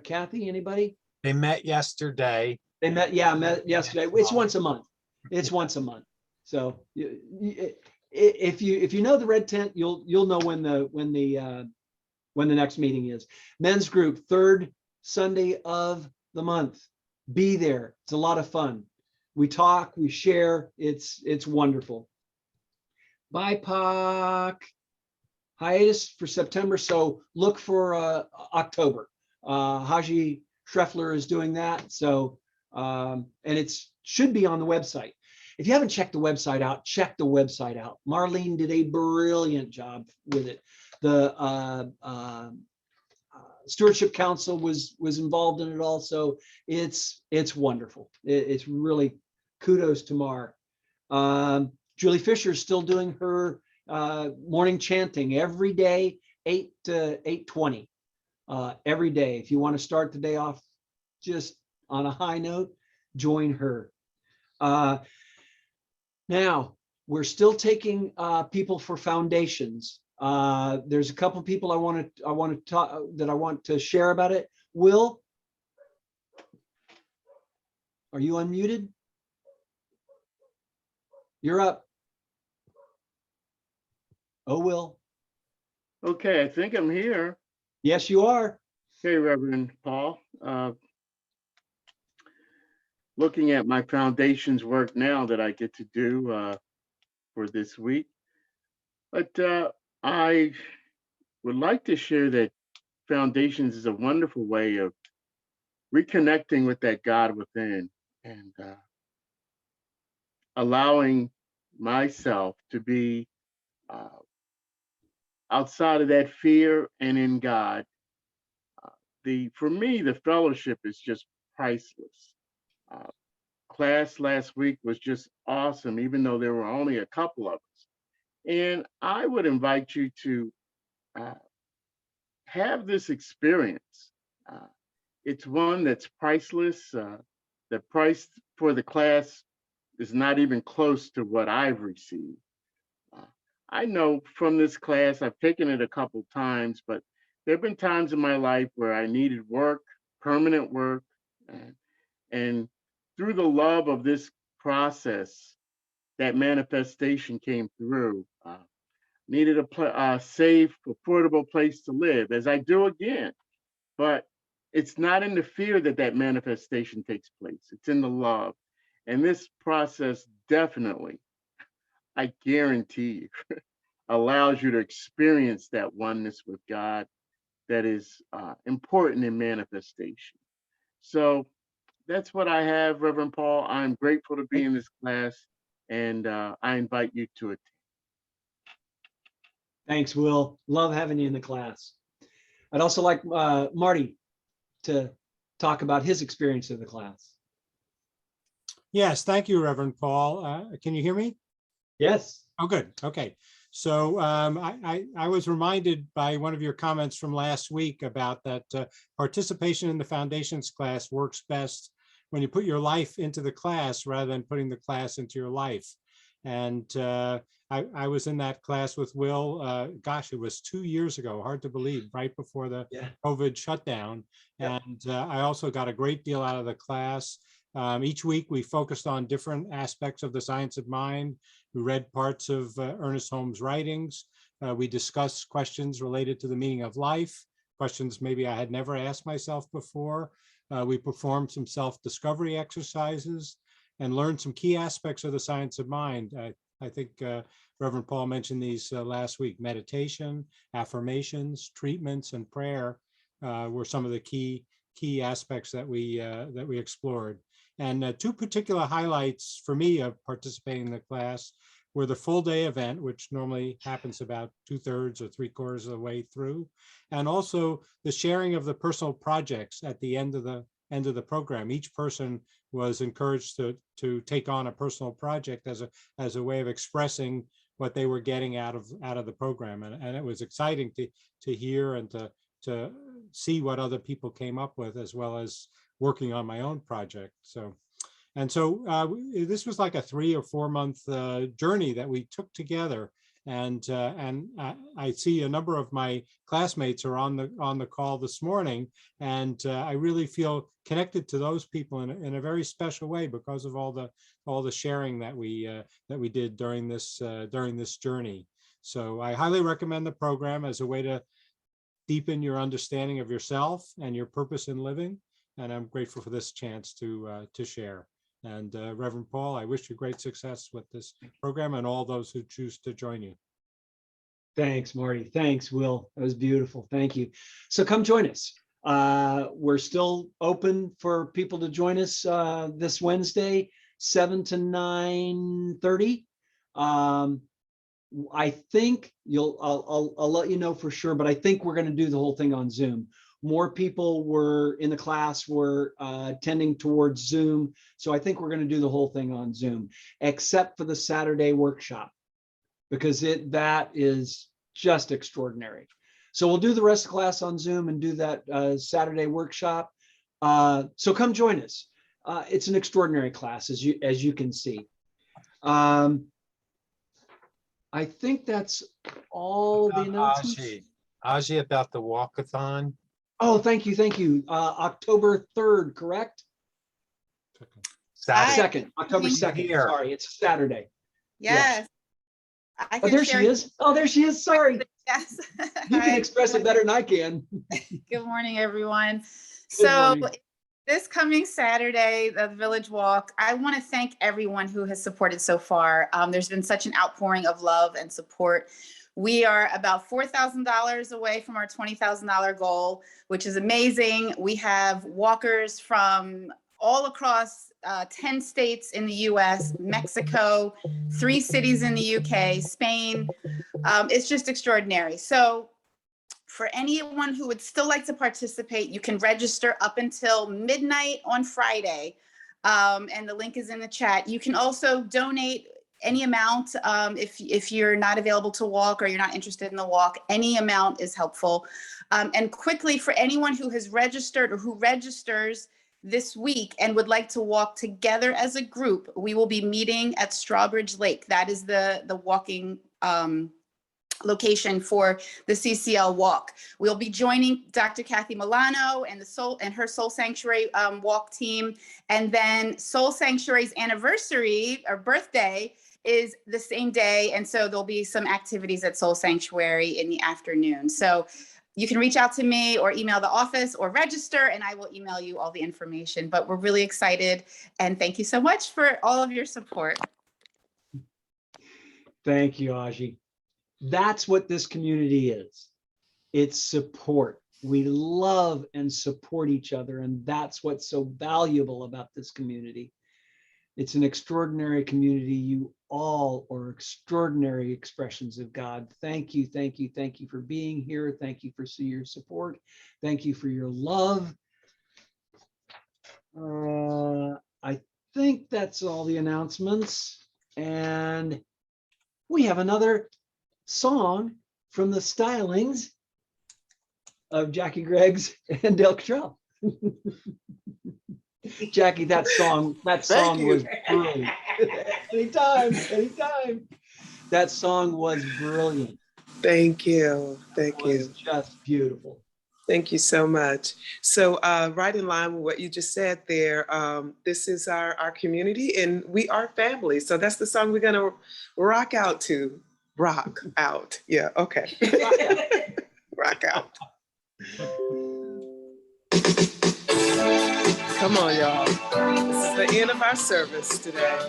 Kathy, anybody? They met yesterday. They met yesterday. It's once a month. It's once a month. So if you know the red tent, you'll know when the next meeting is. Men's group, third Sunday of the month. Be there. It's a lot of fun. We talk, we share. It's wonderful. BIPOC hiatus for September, so look for October. Haji Schreffler is doing that, so and it's should be on the website. If you haven't checked the website out, check the website out. Marlene did a brilliant job with it. The Stewardship Council was involved in it also. It's wonderful. It's really kudos to Mar. Julie Fisher is still doing her morning chanting every day, 8 to 8:20 every day. If you want to start the day off just on a high note, join her. Now we're still taking people for foundations. There's a couple people I want to share about it. Will, are you unmuted? You're up. Oh, Will. Okay, I think I'm here. Yes, you are. Hey, Reverend Paul. Looking at my foundation's work now that I get to do for this week. But I would like to share that foundations is a wonderful way of reconnecting with that God within and allowing myself to be outside of that fear and in God. For me, the fellowship is just priceless. Class last week was just awesome, even though there were only a couple of us. And I would invite you to have this experience. It's one that's priceless. The price for the class is not even close to what I've received. I know from this class, I've taken it a couple times, but there have been times in my life where I needed work, permanent work, and through the love of this process, that manifestation came through. Needed a safe, affordable place to live, as I do again. But it's not in the fear that manifestation takes place. It's in the love. And this process definitely, I guarantee you, allows you to experience that oneness with God that is important in manifestation. So that's what I have, Reverend Paul. I'm grateful to be in this class, and I invite you to attend. Thanks, Will. Love having you in the class. I'd also like Marty to talk about his experience of the class. Yes, thank you, Reverend Paul. Can you hear me? Yes. Oh, good. Okay. So I was reminded by one of your comments from last week about that participation in the foundations class works best when you put your life into the class rather than putting the class into your life. And I was in that class with Will. Gosh, it was 2 years ago. Hard to believe, right before the COVID shutdown. Yep. And I also got a great deal out of the class. Each week we focused on different aspects of the science of mind. We read parts of Ernest Holmes' writings. We discussed questions related to the meaning of life, questions maybe I had never asked myself before. We performed some self-discovery exercises and learned some key aspects of the science of mind. I think Reverend Paul mentioned these last week. Meditation, affirmations, treatments, and prayer were some of the key aspects that we explored. And two particular highlights for me of participating in the class were the full day event, which normally happens about 2/3 or 3/4 of the way through, and also the sharing of the personal projects at the end of the program. Each person was encouraged to take on a personal project as a way of expressing what they were getting out of the program, and it was exciting to hear and to see what other people came up with, as well as working on my own project. So this was like a 3 or 4 month journey that we took together. And I see a number of my classmates are on the call this morning, and I really feel connected to those people in a very special way because of all the sharing that we did during this journey. So I highly recommend the program as a way to deepen your understanding of yourself and your purpose in living. And I'm grateful for this chance to share. And Reverend Paul, I wish you great success with this program and all those who choose to join you. Thanks, Marty. Thanks, Will. That was beautiful. Thank you. So come join us. We're still open for people to join us this Wednesday, 7 to 9:30. I think I'll let you know for sure, but I think we're going to do the whole thing on Zoom. More people were in the class were tending towards Zoom. So I think we're going to do the whole thing on Zoom, except for the Saturday workshop, because that is just extraordinary. So we'll do the rest of the class on Zoom and do that Saturday workshop. So come join us. It's an extraordinary class, as you can see. I think that's all the announcements. Aji, about the walkathon. Oh, thank you. October 3rd, correct? Saturday. October 2nd. Sorry, it's a Saturday. Yes. I Oh, can there share- she is. Oh, there she is. Sorry. Yes. You can express it better than I can. Good morning, everyone. Good morning. This coming Saturday, the Village Walk, I want to thank everyone who has supported so far. There's been such an outpouring of love and support. We are about $4,000 away from our $20,000 goal, which is amazing. We have walkers from all across 10 states in the US, Mexico, 3 cities in the UK, Spain. It's just extraordinary. So for anyone who would still like to participate, you can register up until midnight on Friday. And the link is in the chat. You can also donate any amount. If you're not available to walk or you're not interested in the walk, any amount is helpful. And quickly, for anyone who has registered or who registers this week and would like to walk together as a group, we will be meeting at Strawbridge Lake. That is the walking location for the CCL walk. We'll be joining Dr. Kathy Milano and her Soul Sanctuary walk team. And then Soul Sanctuary's anniversary or birthday is the same day. And so there'll be some activities at Soul Sanctuary in the afternoon. So you can reach out to me or email the office or register, and I will email you all the information. But we're really excited. And thank you so much for all of your support. Thank you, Aji. That's what this community is. It's support. We love and support each other, and that's what's so valuable about this community. It's an extraordinary community. You all are extraordinary expressions of God. Thank you for being here. Thank you for your support. Thank you for your love. I think that's all the announcements. And we have another song from the stylings of Jackie Greggs and Daille Kettrell. Jackie, that song was brilliant. Anytime, anytime. That song was brilliant. Thank you. Thank It was you. just beautiful. Thank you so much. So right in line with what you just said there, this is our community and we are family. So that's the song we're gonna rock out to. Rock out. Yeah, okay. Rock out. Come on, y'all. This is the end of our service today.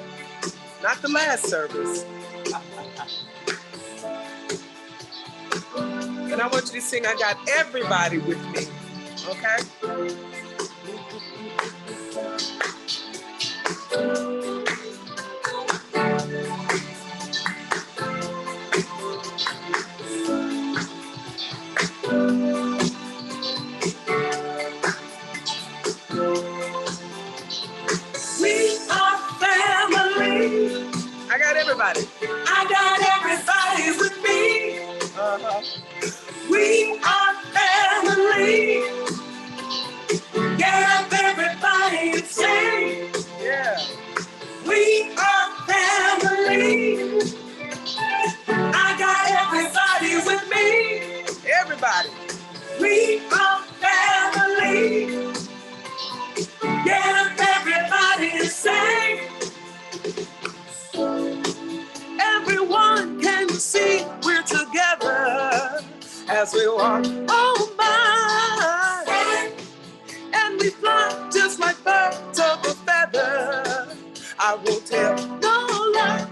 Not the last service. And I want you to sing, I got everybody with me, okay? We are family. I got everybody. I got everybody with me. We are family. Get up, everybody, and sing. Yeah. We are family. I got everybody with me. Everybody. We are family. Get up, everybody, and sing. Everyone can see we're together as we walk on by. And we fly just like birds of a feather. I will tell no lie.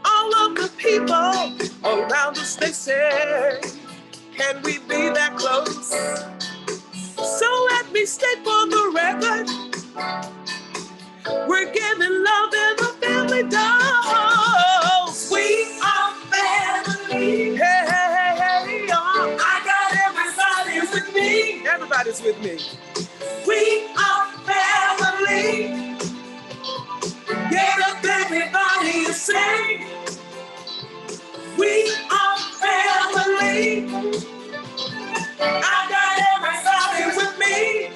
All of the people around us, they say, can we be that close? So let me state for the record, we're giving love in a family dose. We are family. Hey, hey, hey, hey, I got everybody with me. Everybody's with me. We are family. Get up, everybody, and sing. We are family. I got everybody with me.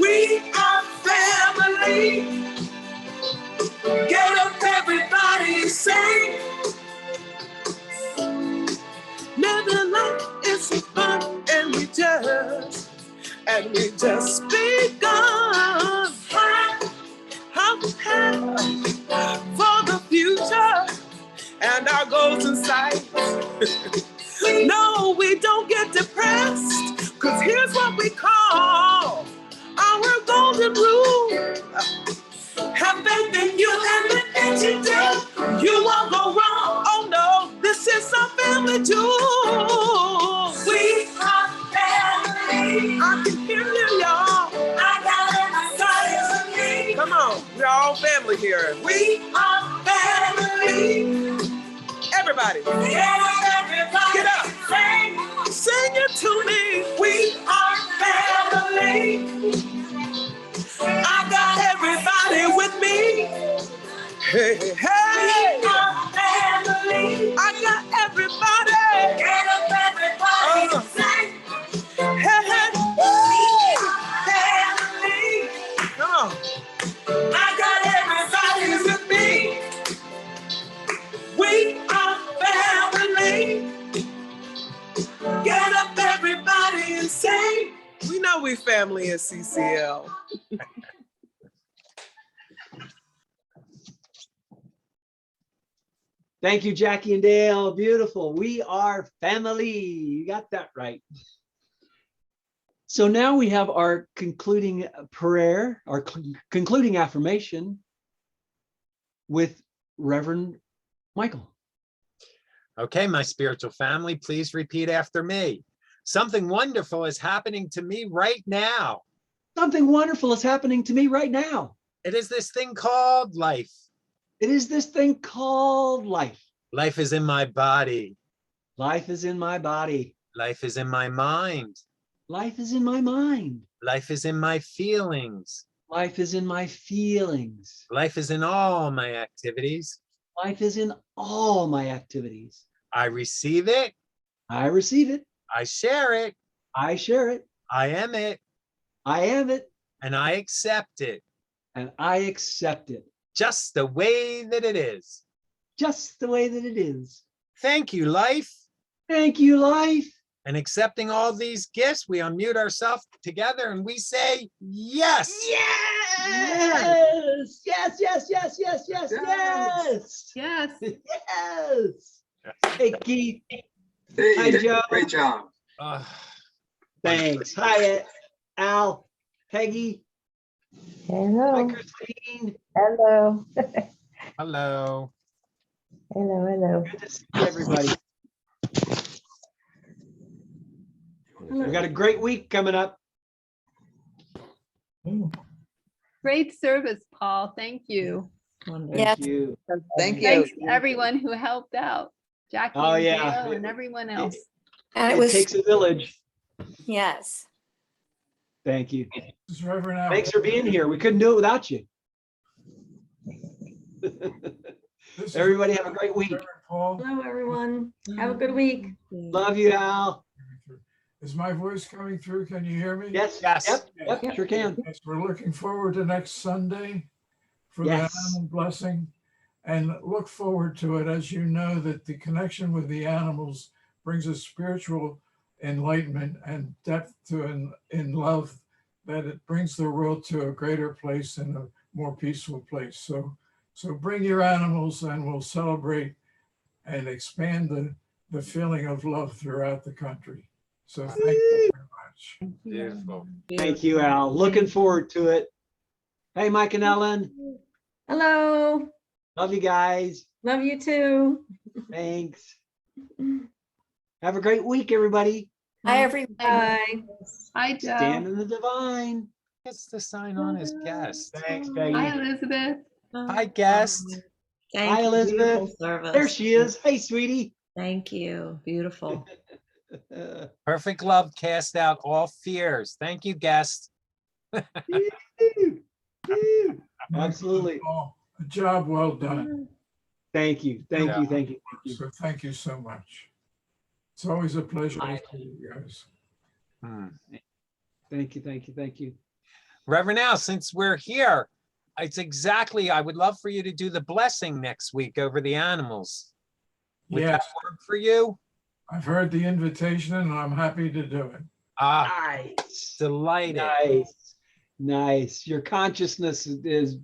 We are family. Get up, everybody, and sing. Living life is so fun, and we just begun. How prepare for the future and our goals in sight. No, we don't get depressed, cause here's what we call our golden rule. Have faith in you and the things you do, you won't go wrong. Oh no, this is our family too. We are family. I can hear you, y'all. I got everybody with me. Come on, we're all family here. We are family. Everybody, get up, sing it to me. We are family. I got everybody with me. Hey, hey, hey. We are family. I got everybody. Get up, everybody, sing. Hey, hey. We are family. Come on. I got everybody with me. We are family. Get up, everybody, and sing. We know we family in CCL. Thank you, Jackie and Dale. Beautiful. We are family. You got that right. So now we have our concluding prayer, our concluding affirmation with Reverend Michael. Okay, my spiritual family, please repeat after me. Something wonderful is happening to me right now. Something wonderful is happening to me right now. It is this thing called life. It is this thing called life. Life is in my body. Life is in my body. Life is in my mind. Life is in my mind. Life is in my feelings. Life is in my feelings. Life is in all my activities. Life is in all my activities. I receive it. I receive it. I share it. I share it. I am it. I am it. And I accept it. and I accept it just the way that it is. just the way that it is. Thank you, life. Thank you, life. And accepting all these gifts, we unmute ourselves together and we say, yes. Yes, yes, yes, yes, yes, yes, yes, Yes. yes. Hey, Keith. Hey, Hi, Joe. great job. Uh, Thanks. Hi, Al, Peggy. Hi, Hello. Christine. Hello. hello. Hello. Hello. Good to see everybody. We've got a great week coming up. Great service, Paul. Thank you. Thank Yes. you. Thank you. Thanks to everyone who helped out. Jackie Oh, and yeah. Gail and everyone else. And It it was, takes a village. yes. Thank you. This is Reverend Al. Thanks for being here. We couldn't do it without you. This is Everybody have a great week. Reverend Paul. Hello, everyone. Have a good week. Love you, Al. Is my voice coming through? Can you hear me? Yes. Yes. Yep. Sure can. Yes, we're looking forward to next Sunday for the Yes. animal blessing, and look forward to it, as you know that the connection with the animals brings a spiritual enlightenment and depth to in love, that it brings the world to a greater place and a more peaceful place. So bring your animals and we'll celebrate and expand the feeling of love throughout the country. So thank you very much. Beautiful. Thank you, Al. Looking forward to it. Hey, Mike and Ellen. Hello. Love you guys. Love you too. Thanks. Have a great week, everybody. Hi, everyone. Bye. Hi, Joe. Stand in the divine. Gets to sign on as guest. Thanks, Hi, Peggy. Elizabeth. Hi, guest. Thank Hi, you. Elizabeth. Beautiful service. There she is. Hey, sweetie. Thank you. Beautiful. Perfect love cast out all fears. Thank you, guest. Absolutely. Paul, a job well done. Thank you. Thank Yeah. you. Thank you. Thank you. So thank you so much. It's always a pleasure to see you guys. Hmm. Thank you. Thank you. Thank you. Reverend Al, since we're here, it's exactly, I would love for you to do the blessing next week over the animals. Would that Yes, work for you? I've heard the invitation and I'm happy to do it. Ah, Nice. delighted. Nice. Nice. Your consciousness is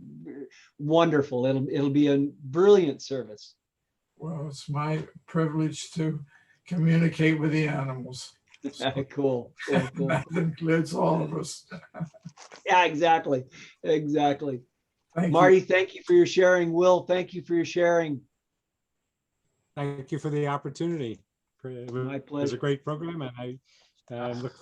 wonderful. It'll be a brilliant service. Well, it's my privilege to communicate with the animals. Cool. Cool. Cool. That includes all of us. Yeah, exactly. Exactly. Thank Marty, you. thank you for your sharing. Will, thank you for your sharing. Thank you for the opportunity. It My was a pleasure. great program, and I look